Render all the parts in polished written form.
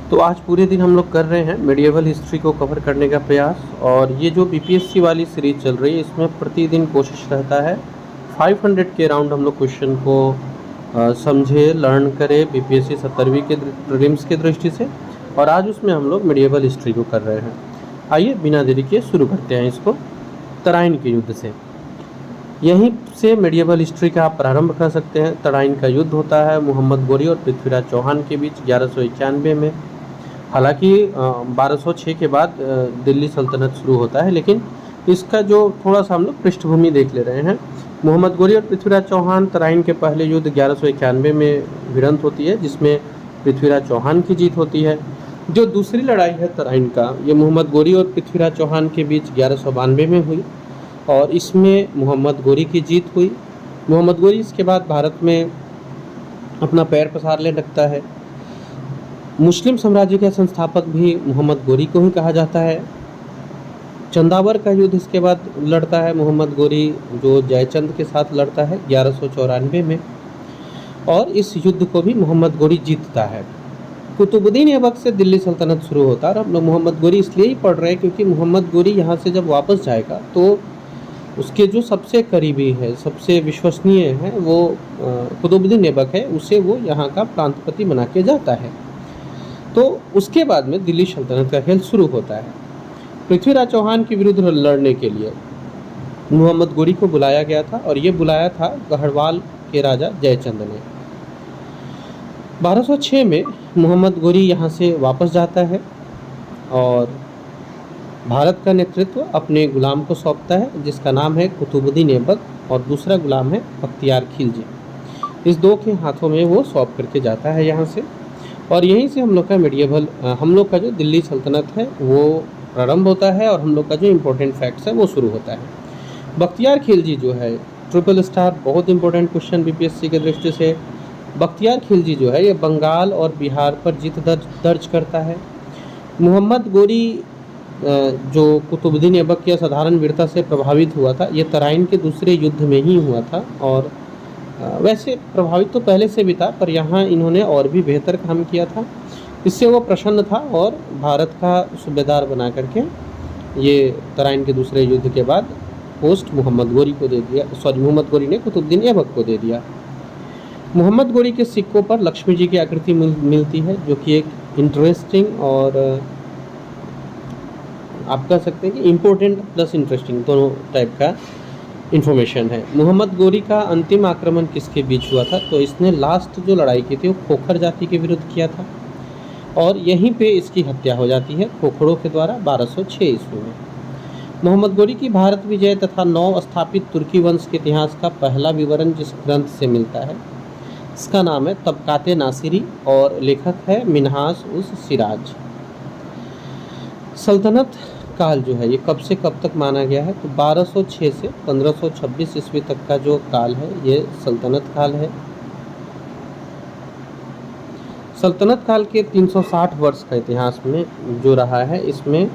तो आज पूरे दिन हम लोग कर रहे हैं मेडिएवल हिस्ट्री को कवर करने का प्रयास। और ये जो बीपीएससी वाली सीरीज चल रही है इसमें प्रतिदिन कोशिश रहता है 500 के अराउंड हम लोग क्वेश्चन को समझे, लर्न करें बीपीएससी 70वीं के प्रीलिम्स के दृष्टि से। और आज उसमें हम लोग मेडिएवल हिस्ट्री को कर रहे हैं। आइए बिना देरी किए शुरू करते हैं इसको तराइन के युद्ध से। यहीं से मेडिएवल हिस्ट्री का आप प्रारंभ कर सकते हैं। तराइन का युद्ध होता है मोहम्मद गोरी और पृथ्वीराज चौहान के बीच 1191 में। हालांकि 1206 के बाद दिल्ली सल्तनत शुरू होता है, लेकिन इसका जो थोड़ा सा हम लोग पृष्ठभूमि देख ले रहे हैं। मोहम्मद गोरी और पृथ्वीराज चौहान तराइन के पहले युद्ध 1191 में भिड़ंत होती है, जिसमें पृथ्वीराज चौहान की जीत होती है। जो दूसरी लड़ाई है तराइन का, ये मोहम्मद गोरी और पृथ्वीराज चौहान के बीच 1192 में हुई और इसमें मोहम्मद गोरी की जीत हुई। मोहम्मद गोरी इसके बाद भारत में अपना पैर पसारने लगता है। मुस्लिम साम्राज्य के संस्थापक भी मोहम्मद गोरी को ही कहा जाता है। चंदावर का युद्ध इसके बाद लड़ता है मोहम्मद गोरी, जो जयचंद के साथ लड़ता है 1194 में, और इस युद्ध को भी मोहम्मद गोरी जीतता है। कुतुबुद्दीन ऐबक से दिल्ली सल्तनत शुरू होता है। और हम लोग मोहम्मद गोरी इसलिए ही पढ़ रहे हैं क्योंकि मोहम्मद गोरी यहाँ से जब वापस जाएगा तो उसके जो सबसे करीबी है, सबसे विश्वसनीय है, वो कुतुबुद्दीन ऐबक है, उसे वो यहाँ का प्रांतपति बना के जाता है। तो उसके बाद में दिल्ली सल्तनत का खेल शुरू होता है। पृथ्वीराज चौहान के विरुद्ध लड़ने के लिए मोहम्मद गोरी को बुलाया गया था और ये बुलाया था गढ़वाल के राजा जयचंद ने। 1206 में मोहम्मद गोरी यहाँ से वापस जाता है और भारत का नेतृत्व अपने गुलाम को सौंपता है, जिसका नाम है कुतुबुद्दीन ऐबक, और दूसरा गुलाम है बख्तियार खिलजी। इस दो के हाथों में वो सौंप करके जाता है यहाँ से। और यहीं से हम लोग का जो दिल्ली सल्तनत है वो प्रारंभ होता है और हम लोग का जो इम्पोर्टेंट फैक्ट्स है वो शुरू होता है। बख्तियार खिलजी जो है, ट्रिपल स्टार, बहुत इंपॉर्टेंट क्वेश्चन बीपीएससी के दृष्टि से। बख्तियार खिलजी जो है ये बंगाल और बिहार पर जीत दर्ज करता है। मोहम्मद गोरी जो कुतुबुद्दीन ऐबक की असाधारण वीरता से प्रभावित हुआ था, ये तराइन के दूसरे युद्ध में ही हुआ था। और वैसे प्रभावित तो पहले से भी था, पर यहाँ इन्होंने और भी बेहतर काम किया था। इससे वो प्रसन्न था और भारत का सूबेदार बना करके ये तराइन के दूसरे युद्ध के बाद पोस्ट मोहम्मद गोरी को दे दिया। मोहम्मद गोरी ने कुतुबुद्दीन ऐबक को दे दिया। मोहम्मद गोरी के सिक्कों पर लक्ष्मी जी की आकृति मिलती है, जो कि एक इंटरेस्टिंग और आप कह सकते हैं कि इम्पोर्टेंट प्लस इंटरेस्टिंग दोनों टाइप का इन्फॉर्मेशन है। मोहम्मद गोरी का अंतिम आक्रमण किसके बीच हुआ था? तो इसने लास्ट जो लड़ाई की थी वो खोखर जाति के विरुद्ध किया था और यहीं पे इसकी हत्या हो जाती है खोखरों के द्वारा 1206 ईस्वी में। मोहम्मद गोरी की भारत विजय तथा नव स्थापित तुर्की वंश के इतिहास का पहला विवरण जिस ग्रंथ से मिलता है, इसका नाम है तबकाते नासिरी और लेखक है मिन्हाज उस सिराज। सल्तनत काल जो है ये कब से कब तक माना गया है? तो 1206 से 1526 ईस्वी तक का जो काल है ये सल्तनत काल है। सल्तनत काल के 360 वर्ष का इतिहास में जो रहा है, इसमें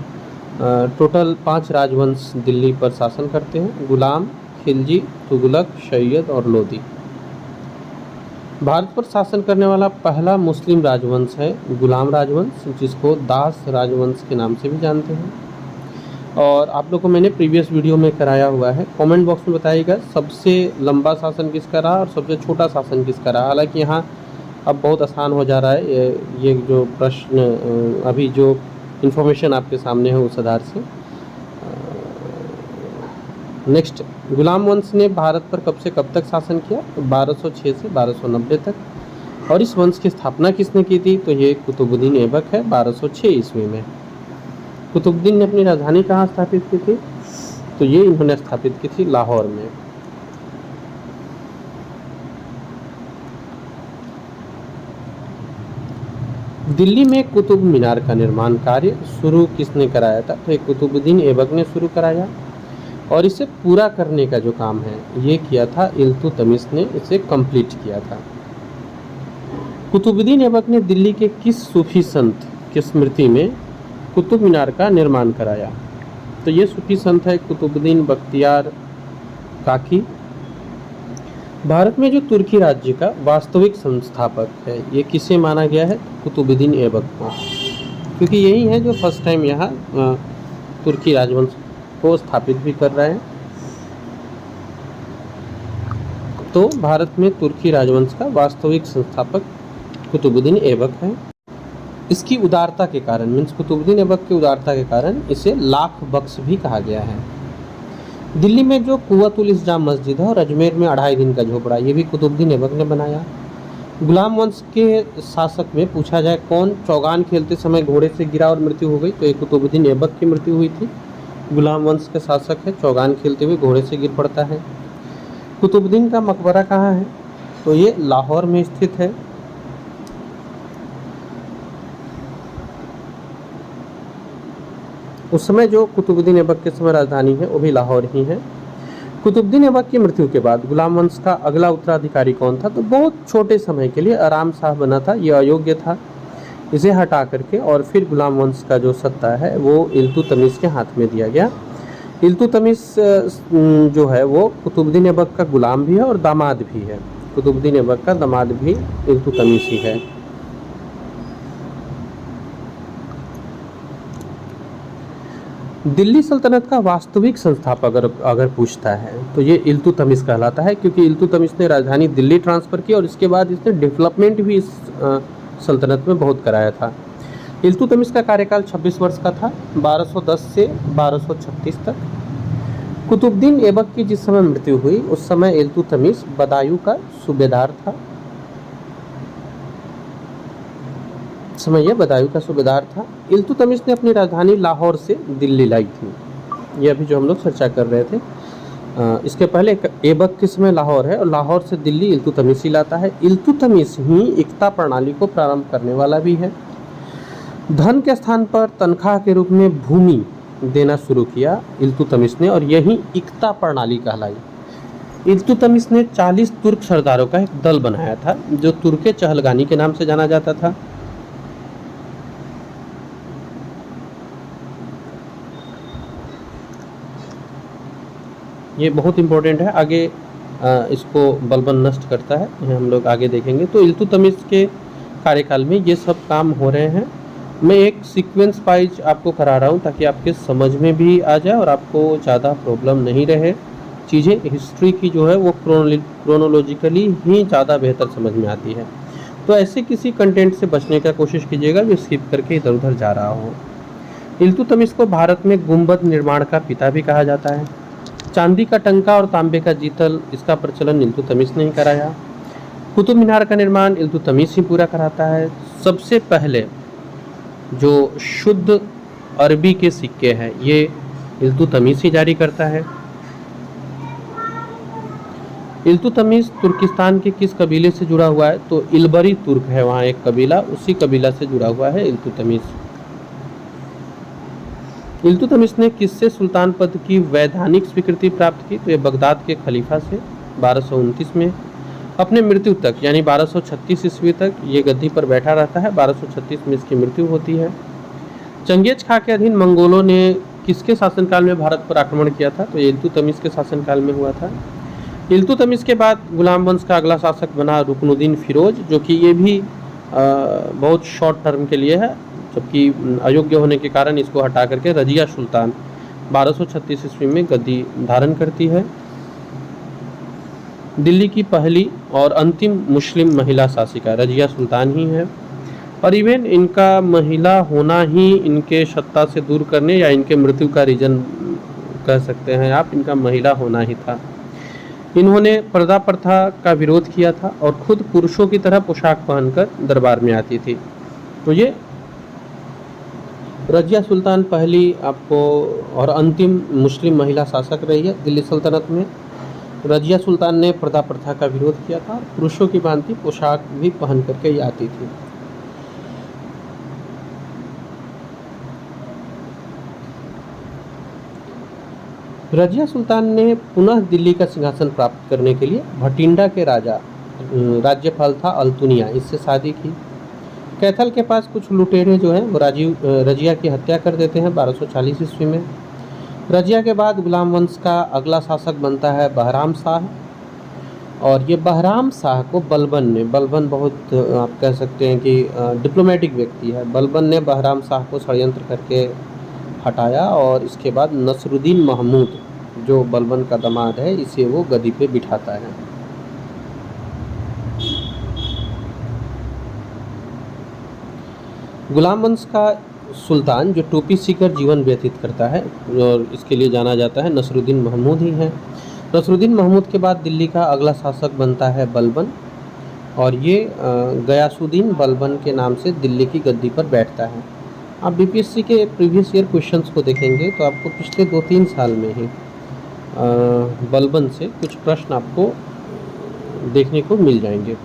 टोटल 5 राजवंश दिल्ली पर शासन करते हैं: गुलाम, खिलजी, तुगलक, सैयद और लोदी। भारत पर शासन करने वाला पहला मुस्लिम राजवंश है गुलाम राजवंश, जिसको दास राजवंश के नाम से भी जानते हैं। और आप लोग को मैंने प्रीवियस वीडियो में कराया हुआ है। कमेंट बॉक्स में बताइएगा सबसे लंबा शासन किसका रहा और सबसे छोटा शासन किसका रहा। हालांकि यहाँ अब बहुत आसान हो जा रहा है ये जो प्रश्न, अभी जो इन्फॉर्मेशन आपके सामने है उस आधार से। नेक्स्ट, गुलाम वंश ने भारत पर कब से कब तक शासन किया? तो 1206 से 1290 तक। और इस वंश की स्थापना किसने की थी? तो ये कुतुबुद्दीन ऐबक है 1206 ईस्वी में। कुतुबुद्दीन ने अपनी राजधानी कहाँ स्थापित की थी? तो ये इन्होंने स्थापित की थी लाहौर में। दिल्ली में कुतुब मीनार का निर्माण कार्य शुरू किसने कराया था? तो ये कुतुबुद्दीन ऐबक ने शुरू कराया और इसे पूरा करने का जो काम है ये किया था इल्तुतमिश ने, इसे कंप्लीट किया था। कुतुबुद्दीन ऐबक ने दिल्ली के किस सूफी संत की स्मृति में कुतुब मीनार का निर्माण कराया? तो ये सूफी संत है कुतुबुद्दीन बख्तियार काकी। भारत में जो तुर्की राज्य का वास्तविक संस्थापक है ये किसे माना गया है? कुतुबुद्दीन ऐबक को। क्योंकि यही है जो फर्स्ट टाइम यहाँ तुर्की राजवंश को स्थापित भी कर रहे हैं। तो भारत में तुर्की राजवंश का वास्तविक संस्थापक कुतुबुद्दीन ऐबक है। इसकी उदारता के कारण, मीन्स कुतुबुद्दीन ऐबक की उदारता के कारण इसे लाख बख्श भी कहा गया है। दिल्ली में जो कुव्वतुल इस्लाम मस्जिद है और अजमेर में 2.5 दिन का झोपड़ा, ये भी कुतुबुद्दीन ऐबक ने बनाया। गुलाम वंश के शासक में पूछा जाए कौन चौगान खेलते समय घोड़े से गिरा और मृत्यु हो गई, तो ये कुतुबुद्दीन ऐबक की मृत्यु हुई थी। गुलाम वंश के शासक है, चौगान खेलते हुए घोड़े से गिर पड़ता है। कुतुबुद्दीन का मकबरा कहाँ है, तो ये लाहौर में स्थित है। उस समय जो कुतुबुद्दीन ऐबक के समय राजधानी है वो भी लाहौर ही है। कुतुबुद्दीन ऐबक की मृत्यु के बाद गुलाम वंश का अगला उत्तराधिकारी कौन था, तो बहुत छोटे समय के लिए आराम शाह बना था। ये अयोग्य था, इसे हटा करके और फिर गुलाम वंश का जो सत्ता है वो इल्तुतमिश के हाथ में दिया गया। इल्तुतमिश जो है वो कुतुबुद्दीन ऐबक का गुलाम भी है और दामाद भी है। कुतुबुद्दीन ऐबक का दामाद भी इल्तुतमिश ही है। दिल्ली सल्तनत का वास्तविक संस्थापक अगर पूछता है तो ये इल्तुतमिश कहलाता है, क्योंकि इल्तुतमिश ने राजधानी दिल्ली ट्रांसफ़र की और इसके बाद इसने डेवलपमेंट भी इस सल्तनत में बहुत कराया था। इल्तुतमिश का कार्यकाल 26 वर्ष का था, 1210 से 1236 तक। कुतुबुद्दीन ऐबक की जिस समय मृत्यु हुई उस समय इल्तुतमिश बदायूं का सूबेदार था। समय यह बदायूं का सूबेदार था। इल्तुतमिश ने अपनी राजधानी लाहौर से दिल्ली लाई थी। ये अभी जो हम लोग चर्चा कर रहे थे, इसके पहले ऐबक के समय लाहौर है और लाहौर से दिल्ली इल्तुतमिश ही लाता है। इल्तुतमिश ही इक्ता प्रणाली को प्रारंभ करने वाला भी है। धन के स्थान पर तनख्वाह के रूप में भूमि देना शुरू किया इल्तुतमिश ने और यही इक्ता प्रणाली कहलाई। इल्तुतमिश ने 40 तुर्क सरदारों का एक दल बनाया था जो तुर्के चहलगानी के नाम से जाना जाता था। ये बहुत इम्पोर्टेंट है, आगे इसको बलबन नष्ट करता है, हम लोग आगे देखेंगे। तो इल्तुतमिश के कार्यकाल में ये सब काम हो रहे हैं। मैं एक सीक्वेंस वाइज आपको करा रहा हूँ ताकि आपके समझ में भी आ जाए और आपको ज़्यादा प्रॉब्लम नहीं रहे। चीज़ें हिस्ट्री की जो है वो क्रोनोलॉजिकली ही ज़्यादा बेहतर समझ में आती है। तो ऐसे किसी कंटेंट से बचने का कोशिश कीजिएगा जो स्किप करके इधर उधर जा रहा हो। इल्तुतमिश को भारत में गुंबद निर्माण का पिता भी कहा जाता है। चांदी का टंका और तांबे का जीतल, इसका प्रचलन इल्तुतमिश ने ही कराया। कुतुब मीनार का निर्माण इल्तुतमिश ही पूरा कराता है। सबसे पहले जो शुद्ध अरबी के सिक्के हैं ये इल्तुतमिश ही जारी करता है। इल्तुतमिश तुर्किस्तान के किस कबीले से जुड़ा हुआ है, तो इल्बरी तुर्क है वहाँ एक कबीला, उसी कबीला से जुड़ा हुआ है इल्तुतमिश। इल्तुतमिश ने किससे सुल्तान पद की वैधानिक स्वीकृति प्राप्त की, तो ये बगदाद के खलीफा से 1229 में। अपने मृत्यु तक यानी 1236 ईस्वी तक ये गद्दी पर बैठा रहता है। 1236 में इसकी मृत्यु होती है। चंगेज खां के अधीन मंगोलों ने किसके शासनकाल में भारत पर आक्रमण किया था, तो ये इल्तुतमिश के शासनकाल में हुआ था। इल्तुतमिश के बाद गुलाम वंश का अगला शासक बना रुकनुद्दीन फिरोज, जो कि ये भी बहुत शॉर्ट टर्म के लिए है, जबकि अयोग्य होने के कारण इसको हटा करके रजिया सुल्तान 1236 ईस्वी में गद्दी धारण करती है। दिल्ली की पहली और अंतिम मुस्लिम महिला शासिका रजिया सुल्तान ही है और इवन इनका महिला होना ही इनके सत्ता से दूर करने या इनके मृत्यु का रीजन कह सकते हैं आप, इनका महिला होना ही था। इन्होंने पर्दा प्रथा का विरोध किया था और खुद पुरुषों की तरह पोशाक पहनकर दरबार में आती थी। तो ये रजिया सुल्तान पहली आपको और अंतिम मुस्लिम महिला शासक रही है दिल्ली सल्तनत में। रजिया सुल्तान ने पर्दा प्रथा का विरोध किया था, पुरुषों की भांति पोशाक भी पहन करके ही आती थी। रजिया सुल्तान ने पुनः दिल्ली का सिंहासन प्राप्त करने के लिए भटिंडा के राजा राज्यपाल था अल्तुनिया, इससे शादी की। कैथल के पास कुछ लुटेरे जो हैं वो रजिया की हत्या कर देते हैं 1240 ईस्वी में। रजिया के बाद गुलाम वंश का अगला शासक बनता है बहराम शाह। और ये बहराम शाह को बलबन बहुत आप कह सकते हैं कि डिप्लोमेटिक व्यक्ति है। बलबन ने बहराम शाह को षड्यंत्र करके हटाया और इसके बाद नसरुद्दीन महमूद जो बलबन का दामाद है इसे वो गद्दी पे बिठाता है। गुलाम वंश का सुल्तान जो टोपी सीकर जीवन व्यतीत करता है और इसके लिए जाना जाता है नसरुद्दीन महमूद ही है। नसरुद्दीन महमूद के बाद दिल्ली का अगला शासक बनता है बलबन और ये गयासुद्दीन बलबन के नाम से दिल्ली की गद्दी पर बैठता है। आप बीपीएससी के प्रीवियस ईयर क्वेश्चंस को देखेंगे तो आपको पिछले 2-3 साल में ही बलबन से कुछ प्रश्न आपको देखने को मिल जाएंगे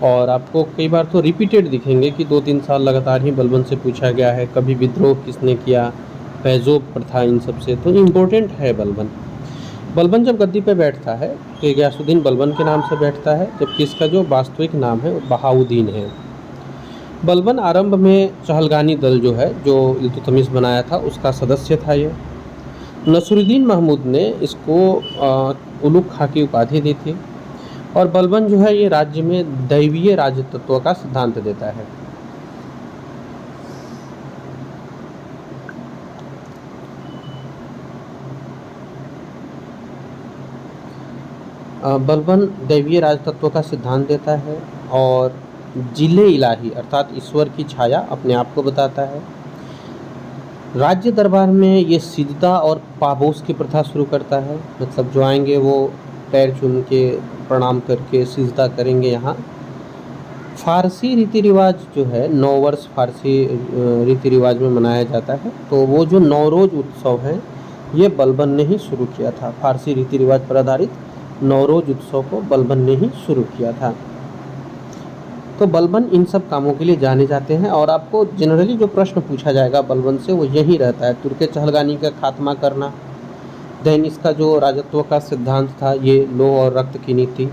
और आपको कई बार तो रिपीटेड दिखेंगे कि 2-3 साल लगातार ही बलबन से पूछा गया है। कभी विद्रोह किसने किया, फैज़ोब प्रथा, इन सब से तो इम्पोर्टेंट है बलबन। बलबन जब गद्दी पे बैठता है तो ये गयासुद्दीन बलबन के नाम से बैठता है, जबकि इसका जो वास्तविक नाम है वो बहाउद्दीन है। बलबन आरंभ में चहलगानी दल जो है जो इल्तुतमिश बनाया था उसका सदस्य था ये। नसरुद्दीन महमूद ने इसको उलुग खां की उपाधि दी थी और बलबन जो है ये राज्य में दैवीय राजतत्व का सिद्धांत देता है। बलबन दैवीय राजतत्व का सिद्धांत देता है और जिले इलाही अर्थात ईश्वर की छाया अपने आप को बताता है। राज्य दरबार में ये सिजदा और पाबोस की प्रथा शुरू करता है, मतलब जो आएंगे वो पैर चूम के प्रणाम करके सिजदा करेंगे। यहाँ फ़ारसी रीति रिवाज जो है 9 वर्ष फ़ारसी रीति रिवाज में मनाया जाता है, तो वो जो नौरोज़ उत्सव है ये बलबन ने ही शुरू किया था। फ़ारसी रीति रिवाज पर आधारित नौरोज़ उत्सव को बलबन ने ही शुरू किया था। तो बलबन इन सब कामों के लिए जाने जाते हैं और आपको जनरली जो प्रश्न पूछा जाएगा बलबन से वो यही रहता है, तुर्के चहलगानी का खात्मा करना, देन इसका जो राजत्व का सिद्धांत था ये लोह और रक्त की नीति,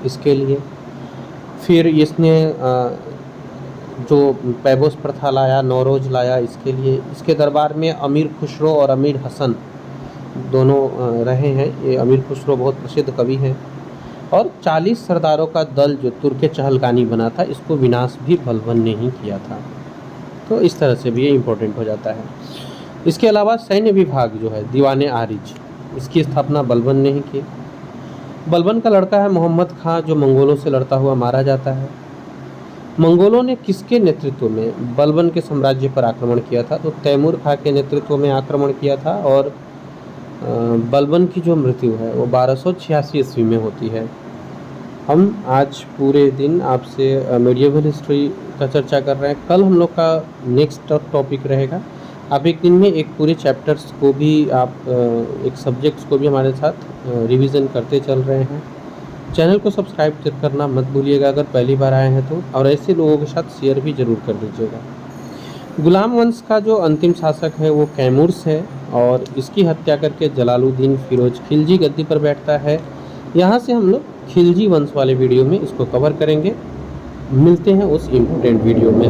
इसके लिए फिर इसने जो पैबोस प्रथा लाया, नौरोज़ लाया, इसके लिए इसके दरबार में अमीर खुसरो और अमीर हसन दोनों रहे हैं। ये अमीर खुसरो बहुत प्रसिद्ध कवि हैं और 40 सरदारों का दल जो तुर्के चहलगानी बना था इसको विनाश भी बलबन ने ही किया था। तो इस तरह से भी ये इम्पोर्टेंट हो जाता है। इसके अलावा सैन्य विभाग जो है दीवाने आरिज, इसकी स्थापना बलबन ने ही की। बलबन का लड़का है मोहम्मद खां जो मंगोलों से लड़ता हुआ मारा जाता है। मंगोलों ने किसके नेतृत्व में बलबन के साम्राज्य पर आक्रमण किया था? तो तैमूर खां के नेतृत्व में आक्रमण किया था और बलबन की जो मृत्यु है वो 1286 ईस्वी में होती है। हम आज पूरे दिन आपसे मेडिएवल हिस्ट्री का चर्चा कर रहे हैं। कल हम लोग का नेक्स्ट टॉपिक रहेगा। आप एक दिन में एक पूरे चैप्टर्स को भी आप एक सब्जेक्ट्स को भी हमारे साथ रिवीजन करते चल रहे हैं। चैनल को सब्सक्राइब करना मत भूलिएगा अगर पहली बार आए हैं तो, और ऐसे लोगों के साथ शेयर भी ज़रूर कर दीजिएगा। गुलाम वंश का जो अंतिम शासक है वो कैमूर्स है और इसकी हत्या करके जलालुद्दीन फिरोज खिलजी गद्दी पर बैठता है। यहाँ से हम लोग खिलजी वंश वाले वीडियो में इसको कवर करेंगे। मिलते हैं उस इम्पोर्टेंट वीडियो में।